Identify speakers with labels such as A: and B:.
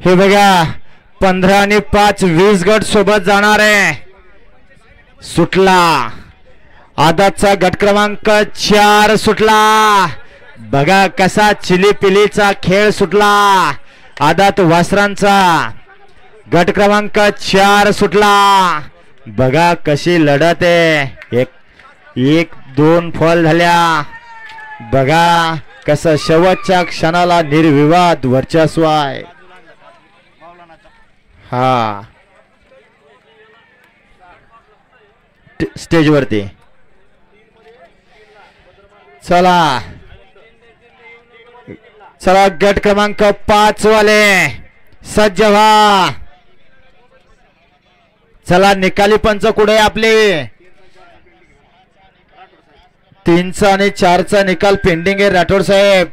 A: हे बघा 15 आणि 5 20 गट सोबत जाणार आहे. सुटला आदाचा गट क्रमांक 4 सुटला. बघा कसा चिलीपिलीचा खेळ सुटला. आदात वासरांचा गट क्रमांक 4 सुटला. बघा कशी लढत आहे. एक 2 फॉल झाल्या. बघा कसं शेवटच्या क्षणाला निर्विवाद वर्चस्व आहे. हा स्टेज वरती चला चला गट क्रमांक 5 वाले सज्ज व्हा. चला निकाली पंच कुठे आपले 3चा आणि 4चा निकाल पेंडिंग आहे राठोड साहेब.